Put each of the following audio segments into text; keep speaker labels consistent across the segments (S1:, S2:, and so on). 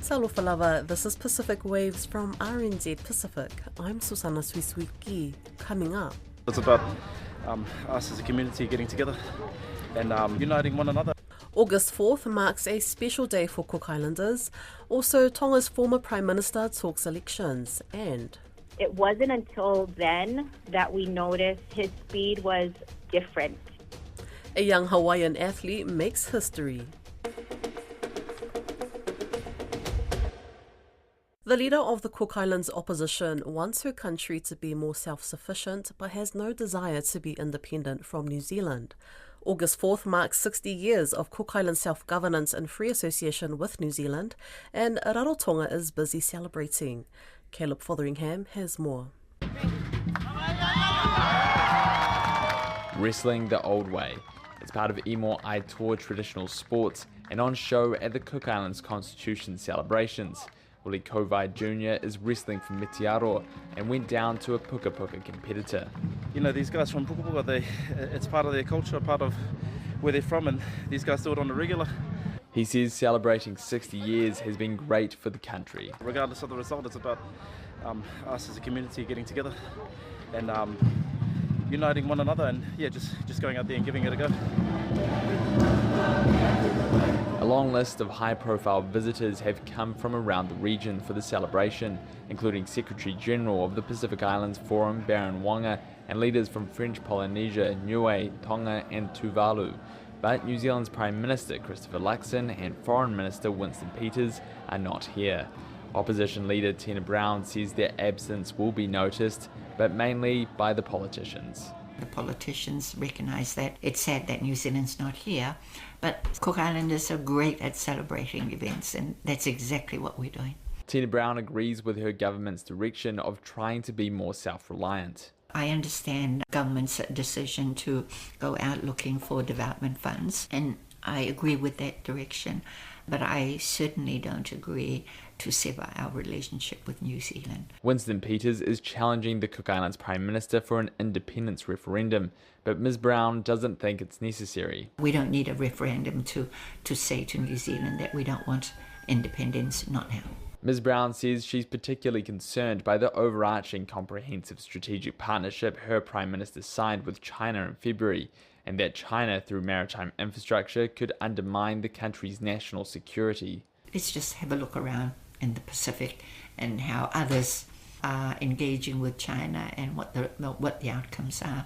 S1: Talofa lava, this is Pacific Waves from RNZ Pacific. I'm Susana Swiswiki. Coming up.
S2: It's about us as a community getting together and uniting one another.
S1: August 4th marks a special day for Cook Islanders. Also, Tonga's former Prime Minister talks elections and...
S3: It wasn't until then that we noticed his speed was different.
S1: A young Hawaiian athlete makes history. The leader of the Cook Islands opposition wants her country to be more self-sufficient but has no desire to be independent from New Zealand. August 4th marks 60 years of Cook Islands self-governance and free association with New Zealand, and Rarotonga is busy celebrating. Caleb Fotheringham has more.
S4: Wrestling the old way. It's part of Imo Aitoa traditional sports and on show at the Cook Islands Constitution celebrations. Willie Kovai Jr. is wrestling from Mitiaro and went down to a puka puka competitor.
S2: You know, these guys from Puka Puka, it's part of their culture, part of where they're from, and these guys do it on the regular.
S4: He says celebrating 60 years has been great for the country.
S2: Regardless of the result, it's about us as a community getting together and uniting one another and just going out there and giving it a go.
S4: A long list of high-profile visitors have come from around the region for the celebration, including Secretary General of the Pacific Islands Forum, Baron Wanga, and leaders from French Polynesia, Niue, Tonga and Tuvalu. But New Zealand's Prime Minister Christopher Luxon and Foreign Minister Winston Peters are not here. Opposition leader Tina Brown says their absence will be noticed, but mainly by the politicians.
S5: The politicians recognise that. It's sad that New Zealand's not here, but Cook Islanders are great at celebrating events, and that's exactly what we're doing.
S4: Tina Brown agrees with her government's direction of trying to be more self-reliant.
S5: I understand government's decision to go out looking for development funds, and I agree with that direction, but I certainly don't agree to sever our relationship with New Zealand.
S4: Winston Peters is challenging the Cook Islands Prime Minister for an independence referendum, but Ms Brown doesn't think it's necessary.
S5: We don't need a referendum to say to New Zealand that we don't want independence, not now.
S4: Ms Brown says she's particularly concerned by the overarching comprehensive strategic partnership her Prime Minister signed with China in February, and that China, through maritime infrastructure, could undermine the country's national security.
S5: Let's just have a look around in the Pacific and how others are engaging with China and what the outcomes are.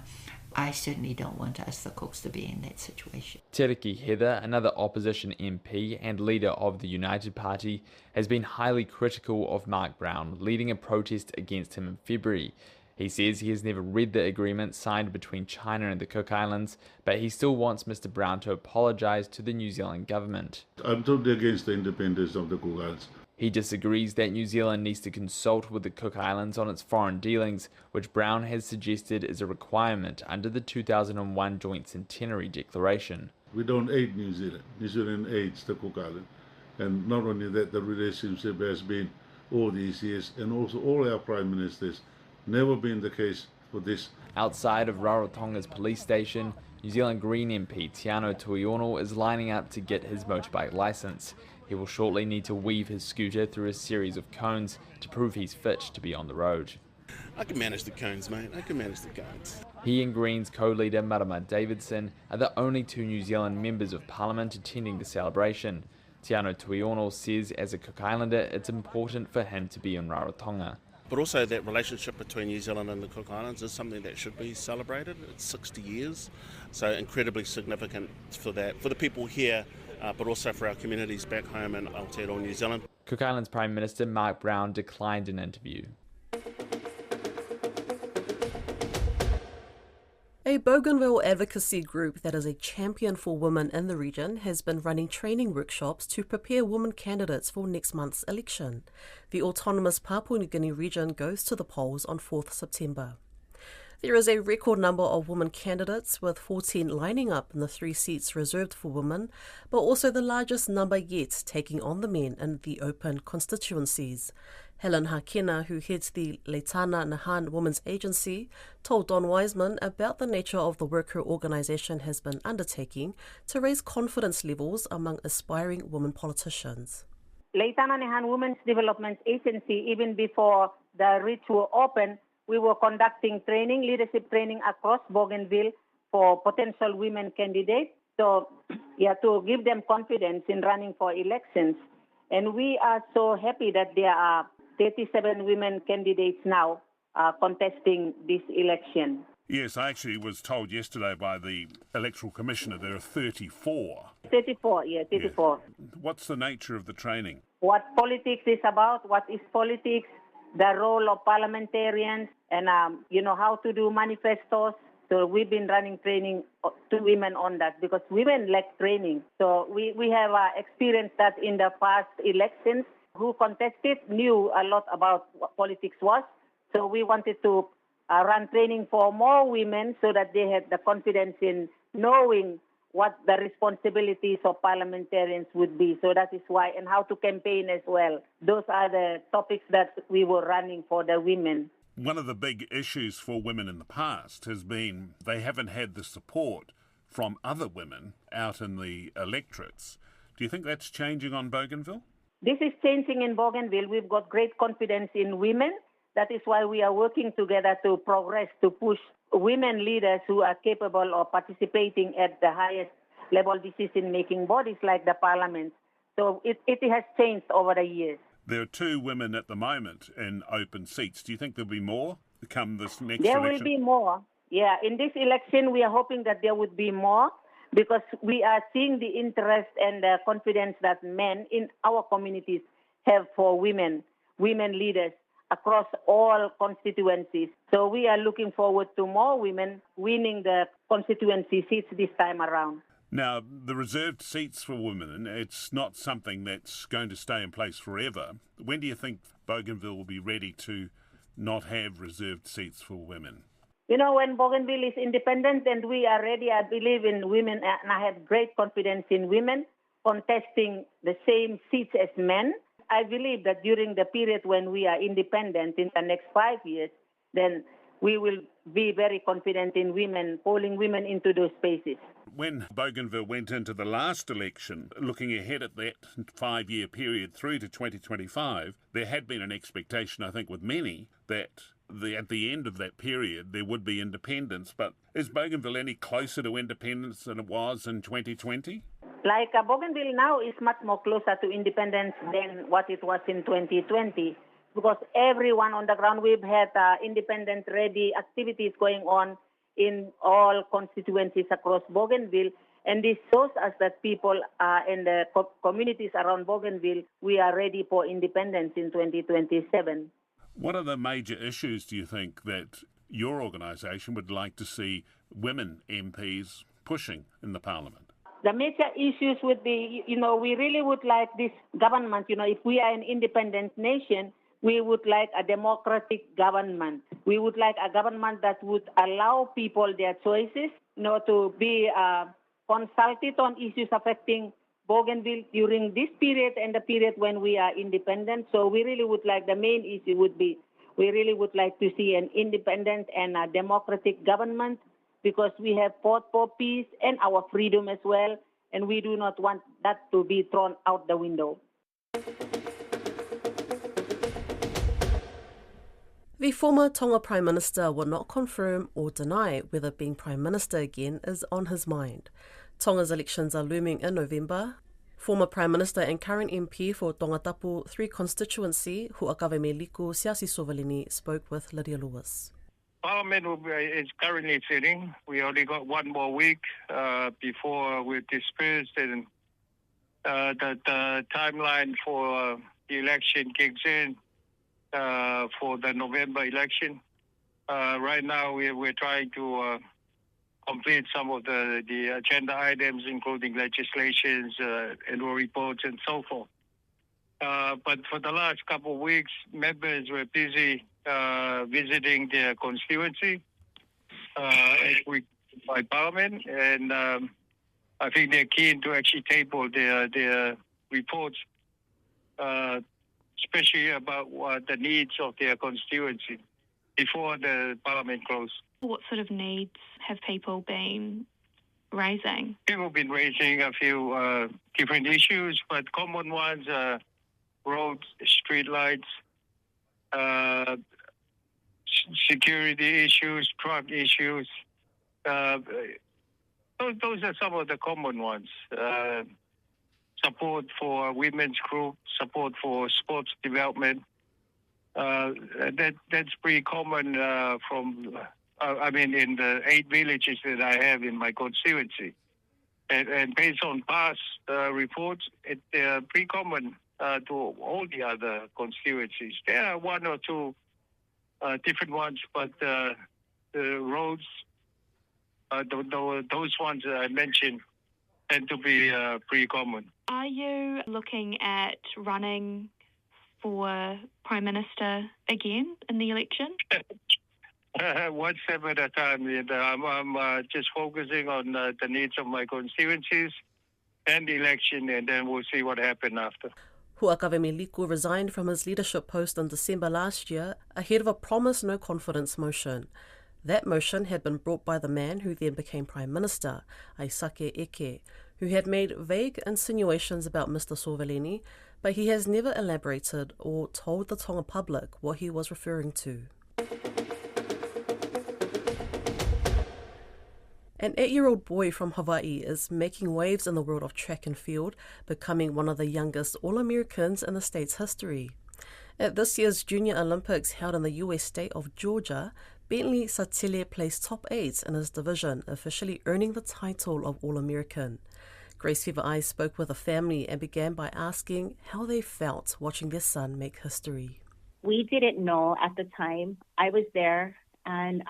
S5: I certainly don't want us, the Cooks, to be in that situation.
S4: Tereki Heather, another opposition MP and leader of the United Party, has been highly critical of Mark Brown, leading a protest against him in February. He says he has never read the agreement signed between China and the Cook Islands, but he still wants Mr Brown to apologise to the New Zealand government.
S6: I'm totally against the independence of the Cook Islands.
S4: He disagrees that New Zealand needs to consult with the Cook Islands on its foreign dealings, which Brown has suggested is a requirement under the 2001 Joint Centenary Declaration.
S6: We don't aid New Zealand. New Zealand aids the Cook Islands. And not only that, the relationship has been all these years, and also all our Prime Ministers, never been the case for this.
S4: Outside of Rarotonga's police station, New Zealand Green MP Tiano Tuiono is lining up to get his motorbike licence. He will shortly need to weave his scooter through a series of cones to prove he's fit to be on the road.
S7: I can manage the cones, mate. I can manage the cones.
S4: He and Greens co-leader Marama Davidson are the only two New Zealand members of Parliament attending the celebration. Tiano Tuiono says as a Cook Islander it's important for him to be in Rarotonga.
S7: But also that relationship between New Zealand and the Cook Islands is something that should be celebrated. It's 60 years, so incredibly significant for that, for the people here, but also for our communities back home in Aotearoa, New Zealand.
S4: Cook Islands Prime Minister Mark Brown declined an interview.
S1: A Bougainville advocacy group that is a champion for women in the region has been running training workshops to prepare women candidates for next month's election. The autonomous Papua New Guinea region goes to the polls on 4th September. There is a record number of women candidates, with 14 lining up in the 3 seats reserved for women, but also the largest number yet taking on the men in the open constituencies. Helen Hakena, who heads the Leitana Nahan Women's Agency, told Don Wiseman about the nature of the work her organisation has been undertaking to raise confidence levels among aspiring women politicians.
S8: Leitananehan Women's Development Agency, even before the REACH were open, we were conducting training, leadership training across Bougainville for potential women candidates. So, to give them confidence in running for elections. And we are so happy that there are 37 women candidates now contesting this election.
S9: Yes, I actually was told yesterday by the Electoral Commissioner there are 34.
S8: 34, yeah, 34.
S9: Yeah. What's the nature of the training?
S8: What politics is about, what is politics, the role of parliamentarians, and, how to do manifestos. So we've been running training to women on that because women lack training. So we have experienced that in the past elections. Who contested knew a lot about what politics was. So we wanted to run training for more women so that they had the confidence in knowing what the responsibilities of parliamentarians would be. So that is why, and how to campaign as well. Those are the topics that we were running for the women.
S9: One of the big issues for women in the past has been they haven't had the support from other women out in the electorates. Do you think that's changing on Bougainville?
S8: This is changing in Bougainville. We've got great confidence in women. That is why we are working together to progress, to push women leaders who are capable of participating at the highest level decision-making bodies like the parliament. So it has changed over the years.
S9: There are 2 women at the moment in open seats. Do you think there'll be more come this next
S8: election?
S9: There
S8: will be more. Yeah, in this election, we are hoping that there would be more because we are seeing the interest and the confidence that men in our communities have for women leaders across all constituencies. So we are looking forward to more women winning the constituency seats this time around.
S9: Now, the reserved seats for women, it's not something that's going to stay in place forever. When do you think Bougainville will be ready to not have reserved seats for women?
S8: When Bougainville is independent and we are ready, I believe in women, and I have great confidence in women contesting the same seats as men. I believe that during the period when we are independent in the next 5 years, then we will be very confident in women, polling women into those spaces.
S9: When Bougainville went into the last election, looking ahead at that 5-year period through to 2025, there had been an expectation, I think, with many, that at the end of that period there would be independence. But is Bougainville any closer to independence than it was in 2020?
S8: Bougainville now is much more closer to independence than what it was in 2020 because everyone on the ground, we've had independent-ready activities going on in all constituencies across Bougainville. And this shows us that people in the communities around Bougainville, we are ready for independence in 2027.
S9: What are the major issues, do you think, that your organisation would like to see women MPs pushing in the Parliament?
S8: The major issues would be, we really would like this government, if we are an independent nation, we would like a democratic government. We would like a government that would allow people their choices, to be consulted on issues affecting Bougainville during this period and the period when we are independent. So we really would like, the main issue would be, we really would like to see an independent and a democratic government because we have fought for peace and our freedom as well, and we do not want that to be thrown out the window.
S1: The former Tonga Prime Minister will not confirm or deny whether being Prime Minister again is on his mind. Tonga's elections are looming in November. Former Prime Minister and current MP for Tongatapu 3 constituency, Huakawe me Liku Siasi Sovalini, spoke with Lydia Lewis.
S10: Parliament is currently sitting. We only got 1 more week before we're dispersed, and the timeline for the election kicks in for the November election. Right now, we're trying to complete some of the agenda items, including legislations, annual reports, and so forth. But for the last couple of weeks, members were busy visiting their constituency by Parliament, and I think they're keen to actually table their reports, especially about what the needs of their constituency before the Parliament closes.
S11: What sort of needs have people been raising?
S10: People have been raising a few different issues, but common ones are roads, street lights, security issues, truck issues. Those are some of the common ones. Support for women's group, support for sports development. That's pretty common in the 8 villages that I have in my constituency. And based on past reports, it's pretty common to all the other constituencies. There are one or two different ones, but the roads, those ones that I mentioned, tend to be pretty common.
S11: Are you looking at running for Prime Minister again in the election?
S10: One step at a time. I'm just focusing on the needs of my constituencies and the election, and then we'll see what happens after.
S1: Huakavemi Liku resigned from his leadership post in December last year ahead of a promised no-confidence motion. That motion had been brought by the man who then became Prime Minister, Aisake Eke, who had made vague insinuations about Mr. Sorvelini, but he has never elaborated or told the Tonga public what he was referring to. An 8-year-old boy from Hawaii is making waves in the world of track and field, becoming one of the youngest All-Americans in the state's history. At this year's Junior Olympics held in the US state of Georgia, Bentley Satile placed top 8 in his division, officially earning the title of All-American. Grace Fever Eyes spoke with a family and began by asking how they felt watching their son make history.
S3: We didn't know at the time. I was there, and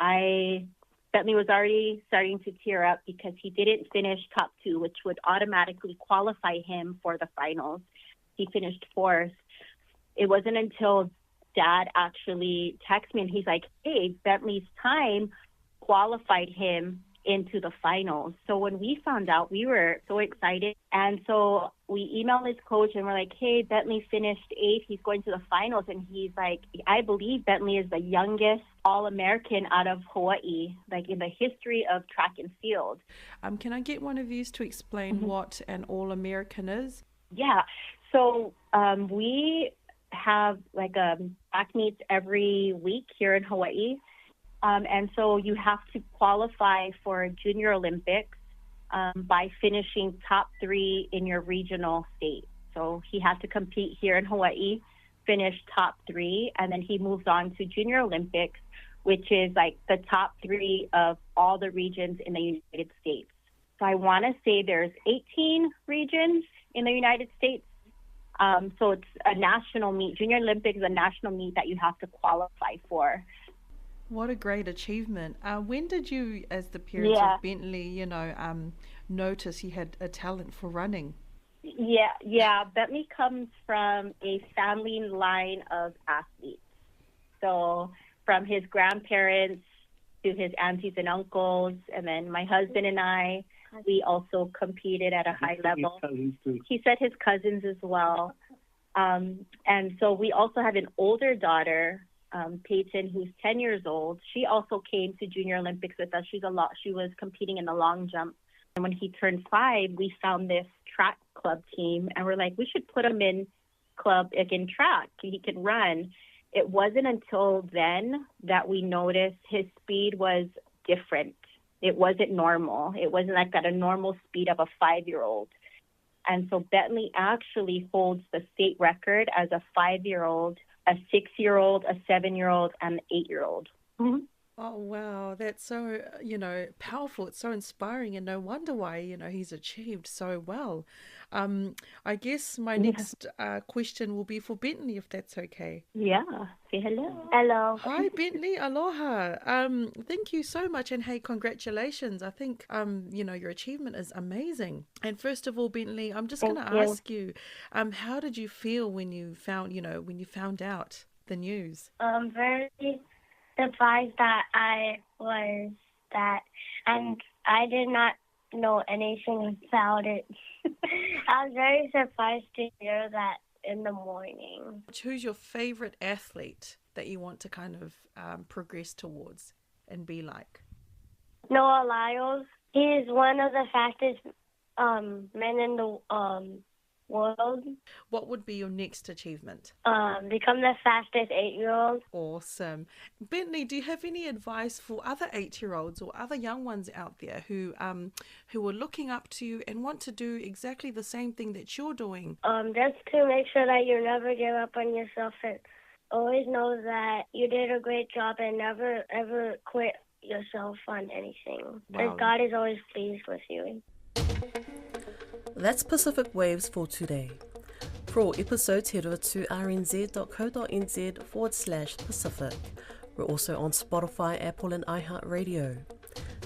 S3: Bentley was already starting to tear up because he didn't finish top 2, which would automatically qualify him for the finals. He finished 4th. It wasn't until Dad actually texted me and he's like, hey, Bentley's time qualified him into the finals. So when we found out, we were so excited. And so we emailed his coach and we're like, hey, Bentley finished 8th. He's going to the finals. And he's like, I believe Bentley is the youngest All-American out of Hawaii, like in the history of track and field.
S12: Can I get one of you to explain what an All-American is?
S3: Yeah. So we have like track meets every week here in Hawaii. And so you have to qualify for Junior Olympics by finishing top 3 in your regional state. So he had to compete here in Hawaii, finish top 3, and then he moves on to Junior Olympics, which is like the top 3 of all the regions in the United States. So I want to say there's 18 regions in the United States. So it's a national meet. Junior Olympics is a national meet that you have to qualify for.
S12: What a great achievement. When did you, as the parents of Bentley, notice he had a talent for running?
S3: Yeah. Bentley comes from a family line of athletes. So from his grandparents to his aunties and uncles, and then my husband and I, we also competed at a high level. He said his cousins as well. And so we also have an older daughter, Peyton, who's 10 years old. She also came to Junior Olympics with us. She was competing in the long jump. And when he turned 5, we found this track club team, and we're like, we should put him in club, like in track. He can run. It wasn't until then that we noticed his speed was different. It wasn't normal. It wasn't like at a normal speed of a 5-year-old. And so Bentley actually holds the state record as a 5-year-old, a 6-year-old, a 7-year-old, and an 8-year-old. Mm-hmm.
S12: Oh, wow. That's so, powerful. It's so inspiring, and no wonder why, he's achieved so well. I guess my next question will be for Bentley, if that's okay.
S3: Yeah. Say hello. Hello.
S12: Hi, Bentley. Aloha. Thank you so much. And hey, congratulations. I think, your achievement is amazing. And first of all, Bentley, I'm just going to ask you, how did you feel when you found out the news?
S13: Very surprised that I was that, and I did not know anything about it. I was very surprised to hear that in the morning.
S12: Who's your favorite athlete that you want to kind of progress towards and be like? Noah
S13: Lyles. He is one of the fastest men in world.
S12: What would be your next achievement?
S13: Become the fastest 8-year-old.
S12: Awesome. Bentley, do you have any advice for other 8-year-olds or other young ones out there who are looking up to you and want to do exactly the same thing that you're doing?
S13: Just to make sure that you never give up on yourself and always know that you did a great job and never ever quit yourself on anything. Because God is always pleased with you.
S1: That's Pacific Waves for today. For all episodes, head over to rnz.co.nz/Pacific. We're also on Spotify, Apple and iHeartRadio.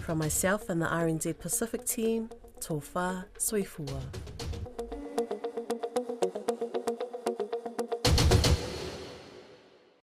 S1: From myself and the RNZ Pacific team, tō whā, soifua.